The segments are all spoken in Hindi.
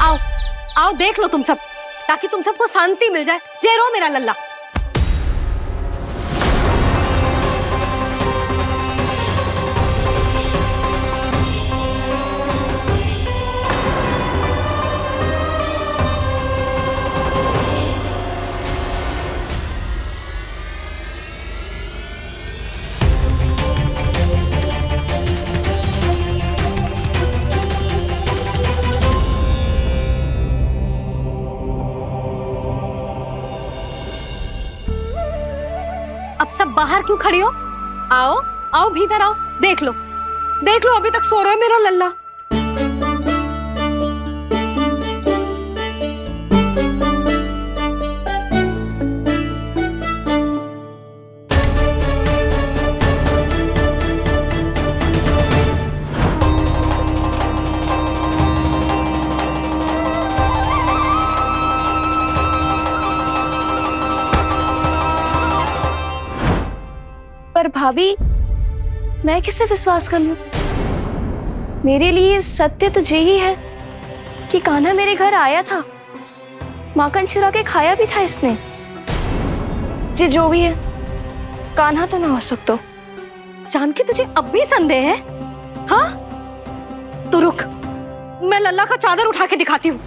आओ आओ देख लो तुम सब, ताकि तुम सबको शांति मिल जाए। जय रो मेरा लल्ला। अब सब बाहर क्यों खड़ी हो? आओ आओ भीतर आओ, देख लो अभी तक सो रहा है मेरा लल्ला। पर भाभी, मैं किसे विश्वास कर लूं? मेरे लिए सत्य तो यही है कि कान्हा मेरे घर आया था, माखन चुरा के खाया भी था इसने। जो भी है, कान्हा तो ना हो सकता। जानकी तुझे अब भी संदेह है? हाँ तो रुक, मैं लल्ला का चादर उठा के दिखाती हूँ।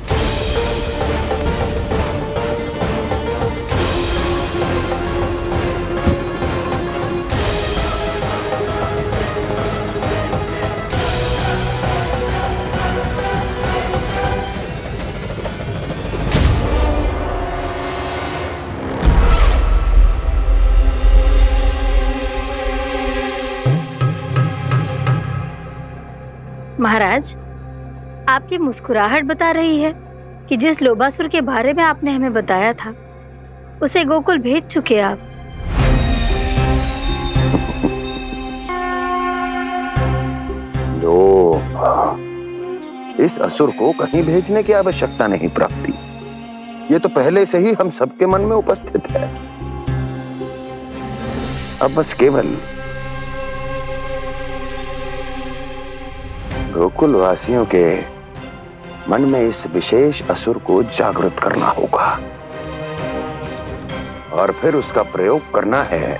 महाराज, आपकी मुस्कुराहट बता रही है कि जिस लोबासुर के बारे में आपने हमें बताया था उसे गोकुल भेज चुके आप। लो, इस असुर को कहीं भेजने की आवश्यकता नहीं प्राप्ति। ये तो पहले से ही हम सबके मन में उपस्थित है। अब बस केवल गोकुल वासियों के मन में इस विशेष असुर को जागृत करना होगा और फिर उसका प्रयोग करना है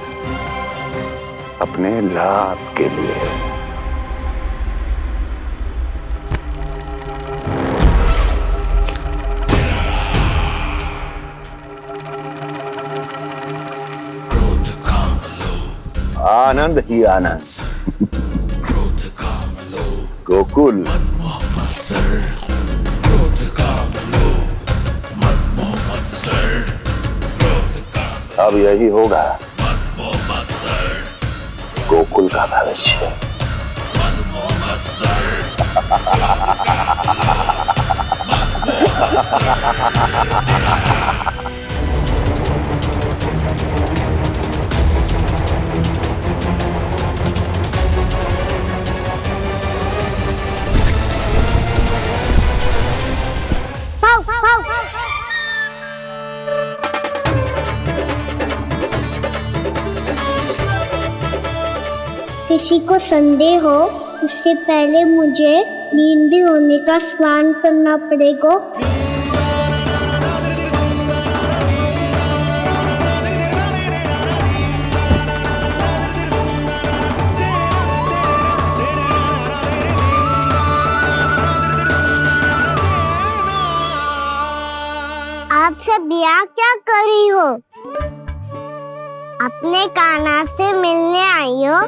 अपने लाभ के लिए। आनंद ही आनंद। गोकुल अब यही होगा गोकुल का भविष्य। किसी को संदेह हो उससे पहले मुझे नींद भी होने का स्नान करना पड़ेगा। आप सब यहाँ क्या कर रही हो? अपने कान्हा से मिलने आई हो?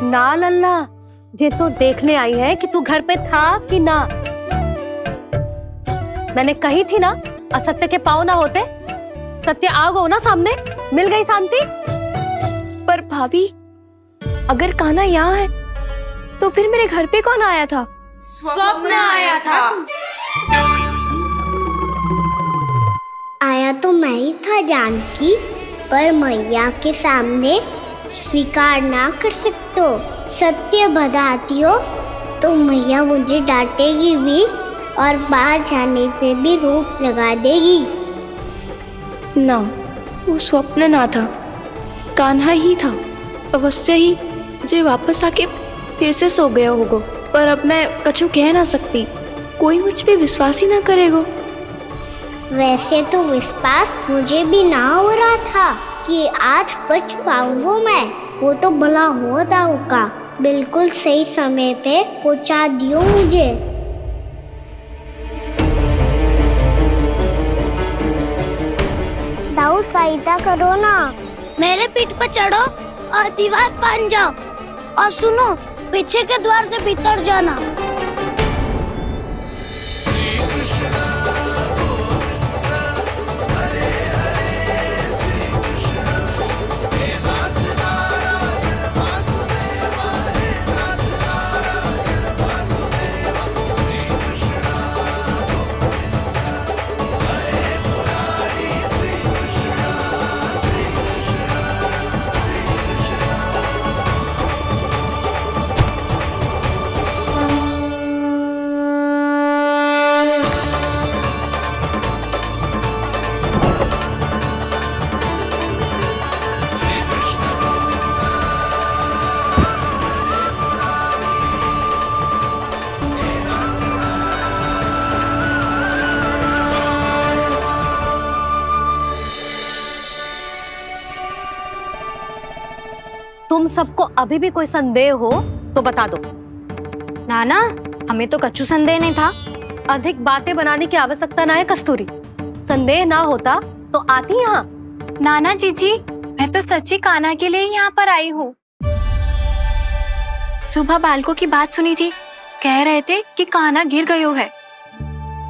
ना लल्ला, जे तो देखने आई है कि तू घर पे था कि ना। मैंने कही थी ना, असत्य के पांव ना होते। सत्य आ गो ना सामने, मिल गई शांति। पर भाभी, अगर कान्हा यहाँ है तो फिर मेरे घर पे कौन आया था? स्वप्न आया था। आया तो मैं ही था जानकी, पर मैया के सामने स्वीकार ना कर सकते हो। सत्य बताती हो तो मैया मुझे डांटेगी भी और बाहर जाने पे भी रोक लगा देगी। ना, वो स्वप्न ना था, कान्हा ही था। अवश्य ही जे वापस आके फिर से सो गया होगा। पर अब मैं कछु कह ना सकती, कोई मुझ पे विश्वास ही ना करेगा। वैसे तो विश्वास मुझे भी ना हो रहा था कि आज बच पाऊंगा मैं। वो तो भला हो दाऊ का, बिल्कुल सही समय पे पहुंचा दियो मुझे। दाऊ सहायता करो ना, मेरे पीठ पर चढ़ो और दीवार फांद जाओ, और सुनो पीछे के द्वार से भीतर जाना। तुम सबको अभी भी कोई संदेह हो तो बता दो। नाना, हमें तो कच्चू संदेह नहीं था। अधिक बातें बनाने की आवश्यकता ना है कस्तूरी। संदेह ना होता तो आती यहाँ। नाना जीजी, मैं तो सच्ची कान्हा के लिए यहाँ पर आई हूँ। सुबह बालकों की बात सुनी थी, कह रहे थे कि कान्हा गिर गयो है,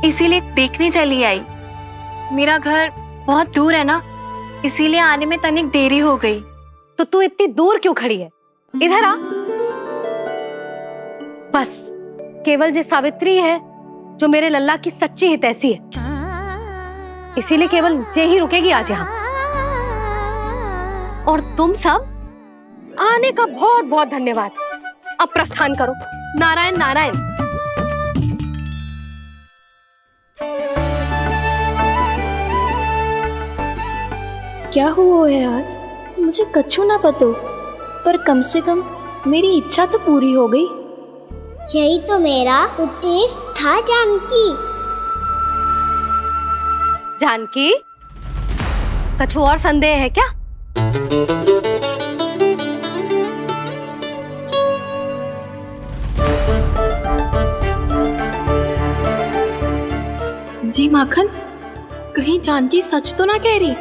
इसीलिए देखने चली आई। मेरा घर बहुत दूर है ना, इसीलिए आने में तनिक देरी हो गई। तो तू इतनी दूर क्यों खड़ी है? इधर आ। बस केवल जे सावित्री है जो मेरे लल्ला की सच्ची हितैषी है, इसीलिए केवल जे ही रुकेगी आज यहाँ। और तुम सब आने का बहुत बहुत धन्यवाद। अब प्रस्थान करो। नारायण नारायण। क्या हुआ है आज? मुझे कछु ना पतो, पर कम से कम मेरी इच्छा तो पूरी हो गई। यही तो मेरा उद्देश्य था जानकी। जानकी, कछु और संदेह है क्या? जी माखन, कहीं जानकी सच तो ना कह रही?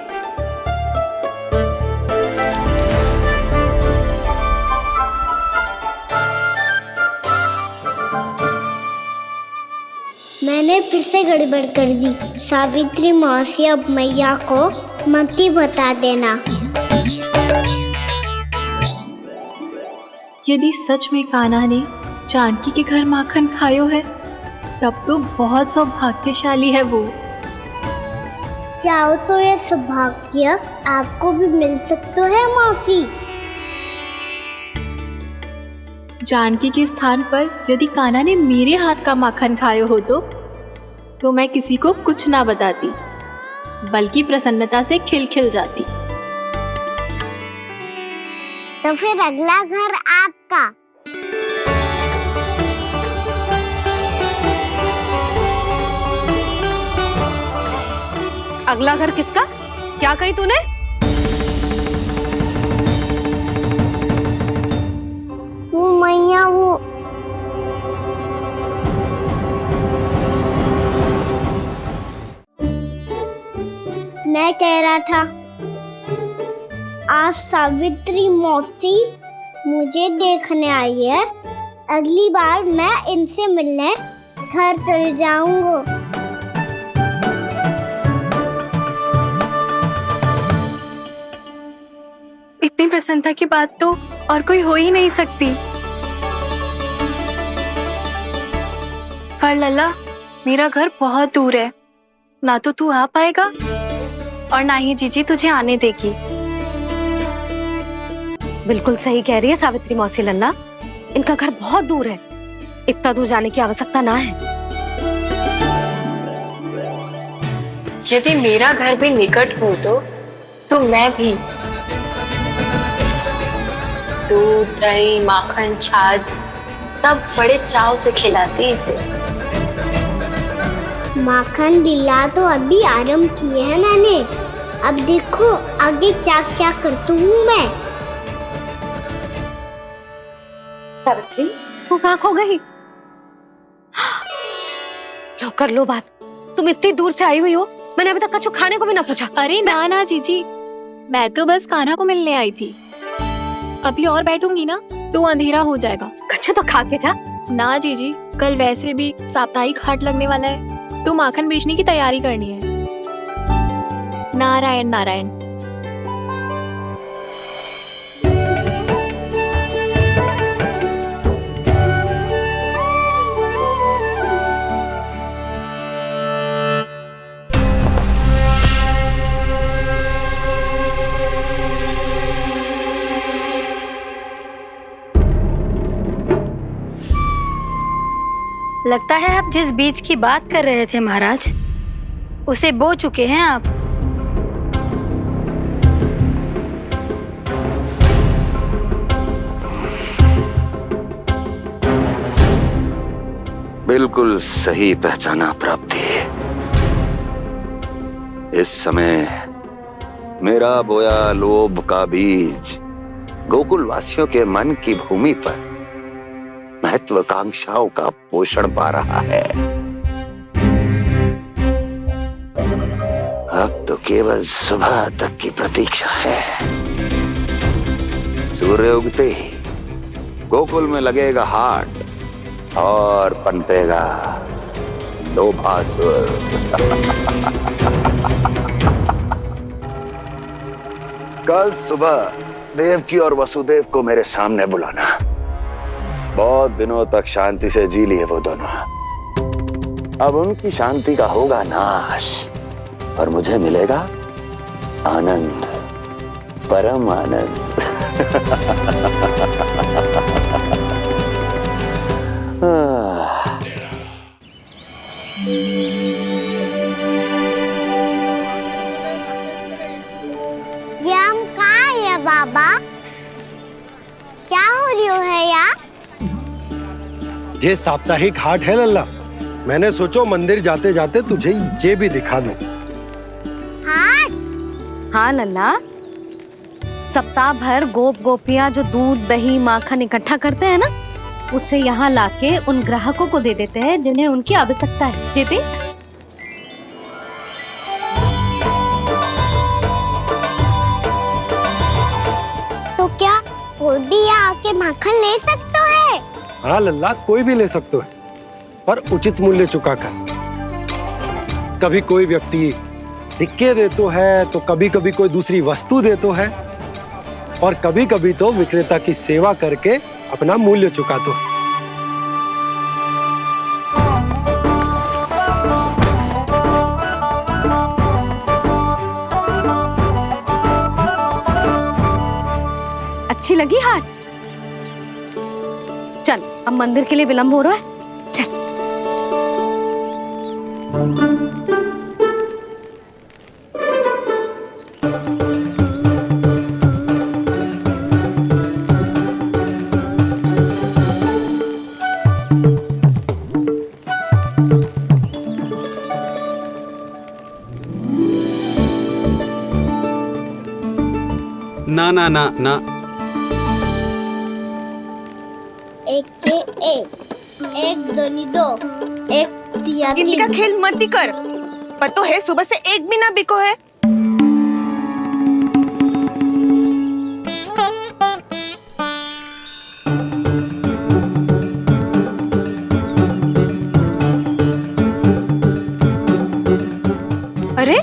मैंने फिर से गड़बड़ कर दी। सावित्री मौसी अब मैया को मत ही बता देना। यदि सच में कान्हा ने जानकी के घर माखन खायो है, तब तो बहुत सौभाग्यशाली है वो। चाहो तो ये सौभाग्य आपको भी मिल सकता है मौसी। जानकी के स्थान पर यदि कान्हा ने मेरे हाथ का माखन खायो हो तो मैं किसी को कुछ ना बताती, बल्कि प्रसन्नता से खिलखिल जाती। तो फिर अगला घर आपका। अगला घर किसका? क्या कही तूने? वो मैया, वो मैं कह रहा था, आज सावित्री मौसी मुझे देखने आई है। अगली बार मैं इनसे मिलने घर चले जाऊंगा। इतनी प्रसन्नता की बात तो और कोई हो ही नहीं सकती। पर लल्ला, मेरा घर बहुत दूर है, ना तो तू आ पाएगा और ना ही जीजी तुझे आने देगी। बिल्कुल सही कह रही है सावित्री मौसी लल्ला, इनका घर बहुत दूर है, इतना दूर जाने की आवश्यकता ना है। यदि मेरा घर भी निकट हो तो मैं भी दूध, दही, माखन, छाछ सब बड़े चाव से खिलाते इसे। माखन दिला तो अभी आरंभ किए हैं मैंने, अब देखो आगे क्या क्या करती हूँ मैं। सावित्री, तू कहाँ खो गई? लो कर लो बात, तुम इतनी दूर से आई हुई हो, मैंने अभी तक कछु खाने को भी ना पूछा। अरे ना ना जीजी, मैं तो बस कान्हा को मिलने आई थी। अभी और बैठूंगी ना तो अंधेरा हो जाएगा। कछु तो खा के जा। ना जीजी, कल वैसे भी साप्ताहिक हाट लगने वाला है, तो माखन बेचने की तैयारी करनी है। नारायण नारायण। लगता है आप जिस बीज की बात कर रहे थे महाराज, उसे बो चुके हैं आप। बिल्कुल सही पहचाना प्राप्ति। इस समय मेरा बोया लोभ का बीज गोकुल वासियों के मन की भूमि पर महत्वाकांक्षाओं का पोषण पा रहा है। अब तो केवल सुबह तक की प्रतीक्षा है। सूर्य उगते ही गोकुल में लगेगा हाट और पनपेगा लोभासुर। कल सुबह देवकी और वसुदेव को मेरे सामने बुलाना। बहुत दिनों तक शांति से जी लिए वो दोनों, अब उनकी शांति का होगा नाश और मुझे मिलेगा आनंद, परम आनंद। ये हम कहाँ है बाबा? क्या हो रही है यार? ये साप्ताहिक हाट है लल्ला, मैंने सोचो मंदिर जाते जाते तुझे ये भी दिखा दूं। हाट? हाँ लल्ला, सप्ताह भर गोप गोपियां जो दूध दही माखन इकट्ठा करते हैं ना, उसे यहाँ लाके उन ग्राहकों को दे देते हैं जिन्हें उनकी आवश्यकता है। जीती तो क्या कोई भी यहाँ आके माखन ले सकता है? हाँ लल्ला, कोई भी ले सकते है, पर उचित मूल्य चुकाकर। कभी कोई व्यक्ति सिक्के देतो है, तो कभी कभी कोई दूसरी वस्तु देतो है, और कभी कभी तो विक्रेता की सेवा करके अपना मूल्य चुकातो है। अच्छी लगी हाट? चल, अब मंदिर के लिए विलंब हो रहा है, चल। ना ना ना ना, एक के एक दोनी दो, एक दिया गिनती का खेल मत ही कर, पर तो है सुबह से एक भी ना बिको है। अरे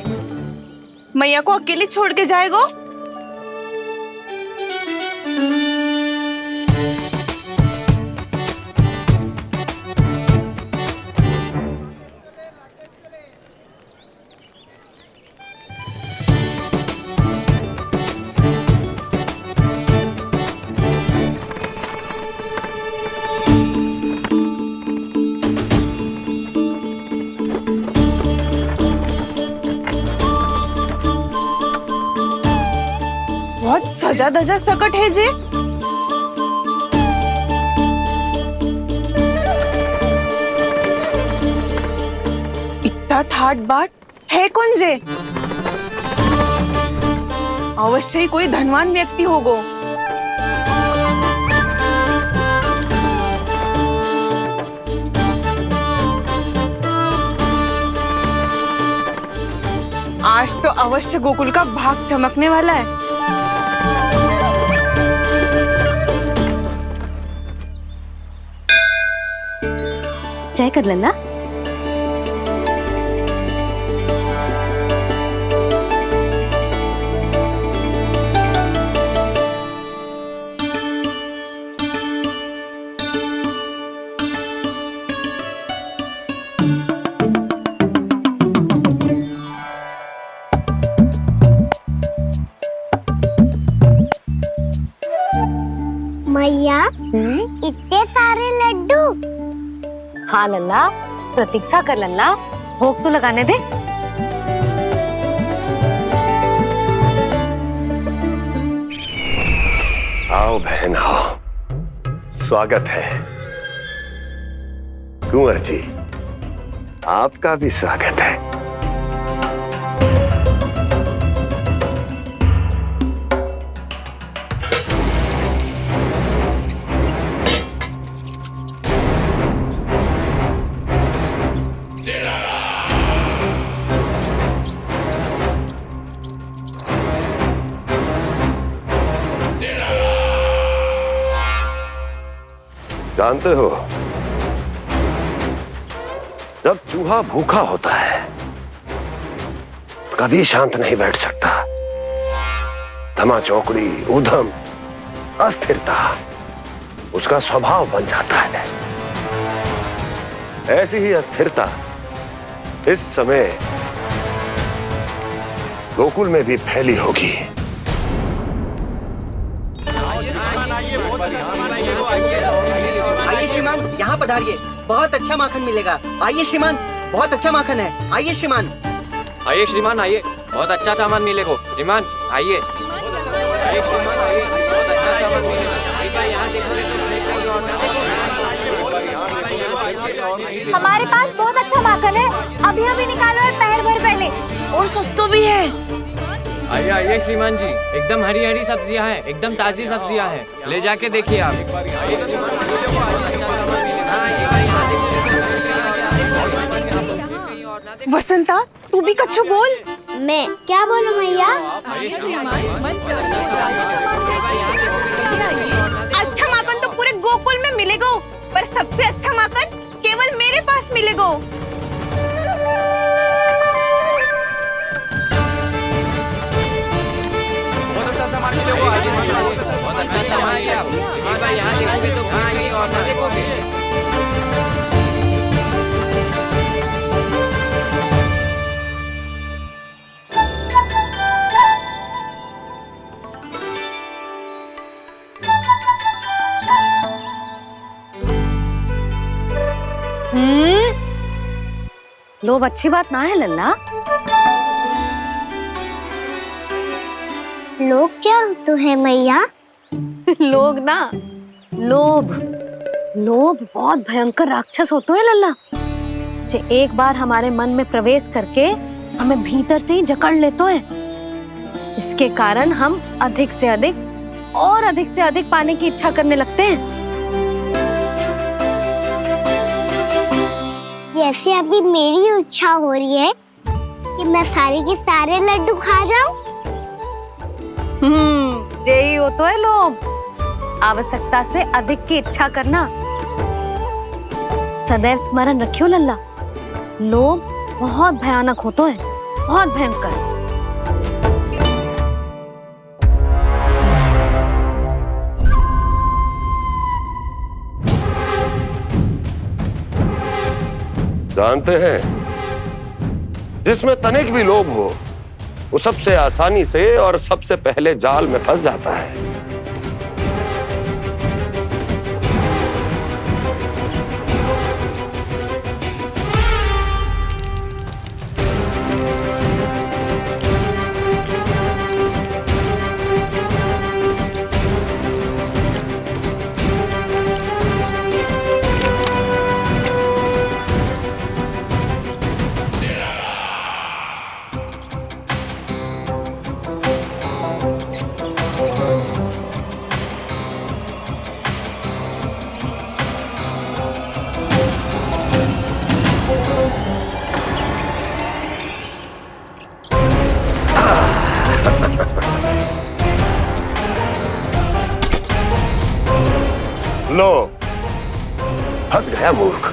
मैया को अकेले छोड़ के जाएगो? बहुत सजा धजा सकट है जे। मोठा थाटबाट है कौन जे? अवश्य ही कोई धनवान व्यक्ति होगो। आज तो अवश्य गोकुल का भाग चमकने वाला है। चाय कर लल्ला। मैया इतने सारे लड्डू। हाँ लल्ला, प्रतीक्षा कर लल्ला, भोग तो लगाने दे। आओ बहन आओ, स्वागत है। कुंवर जी, आपका भी स्वागत है। जानते हो, जब चूहा भूखा होता है कभी शांत नहीं बैठ सकता। धमा चौकड़ी, उधम, अस्थिरता उसका स्वभाव बन जाता है। ऐसी ही अस्थिरता इस समय गोकुल में भी फैली होगी। आइए श्रीमान, यहाँ पधारिए, बहुत अच्छा माखन मिलेगा। आइए श्रीमान, बहुत अच्छा माखन है। आइए श्रीमान। आइए श्रीमान, आइए, बहुत अच्छा सामान मिलेगा। श्रीमान आइए, आइए श्रीमान, आइए, बहुत अच्छा सामान मिलेगा। यहाँ देखो, हमारे पास बहुत अच्छा माखन है, अभी अभी निकालो और पहर भर पहले। और सस्तो भी है। आइए आइए श्रीमान जी, एकदम हरी हरी सब्जियां हैं, एकदम ताजी सब्जियां हैं, ले जाके देखिए आप। वसंता, तू भी कच्छु बोल। मैं क्या बोलूं मैया? अच्छा माखन तो पूरे गोकुल में मिलेगा, पर सबसे अच्छा माखन केवल मेरे पास मिलेगा। बहुत अच्छा सामान यहाँ देखोगे तो कहीं और ना देखोगे। लोभ अच्छी बात ना है लल्ला। लोग क्या तो है मैया? लोग ना, लोभ। लोभ बहुत भयंकर राक्षस होता है लल्ला, जो एक बार हमारे मन में प्रवेश करके हमें भीतर से ही जकड़ लेते हैं। इसके कारण हम अधिक से अधिक और अधिक से अधिक पाने की इच्छा करने लगते हैं। जैसे अभी मेरी इच्छा हो रही है कि मैं सारे के सारे लड्डू खा जाऊं। यही होता है लोभ, आवश्यकता से अधिक की इच्छा करना। सदैव स्मरण रखियो लल्ला, लोभ बहुत भयानक होता है, बहुत भयंकर। जानते हैं, जिसमें तनिक भी लोभ हो वो सबसे आसानी से और सबसे पहले जाल में फंस जाता है। फंस गया मूर्ख।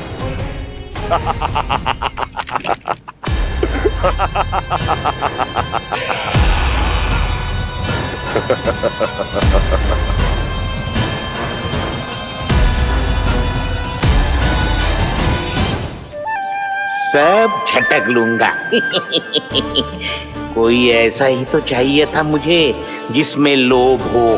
सब झटक लूंगा। कोई ऐसा ही तो चाहिए था मुझे जिसमें लोभ हो।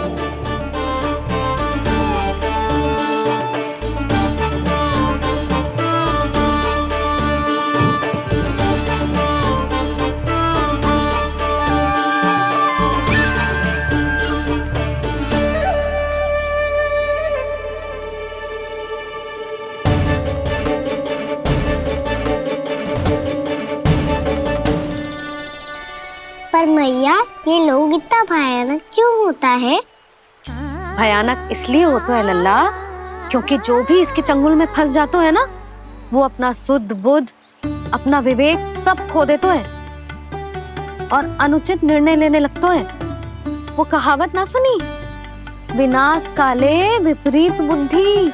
पर मैया ये लोग इतना भयानक क्यों होता है? भयानक इसलिए होता है लल्ला क्योंकि जो भी इसके चंगुल में फंस जातो है ना, वो अपना शुद्ध बुद्ध, अपना विवेक सब खो देतो है और अनुचित निर्णय लेने लगतो है। वो कहावत ना सुनी, विनाश काले विपरीत बुद्धि।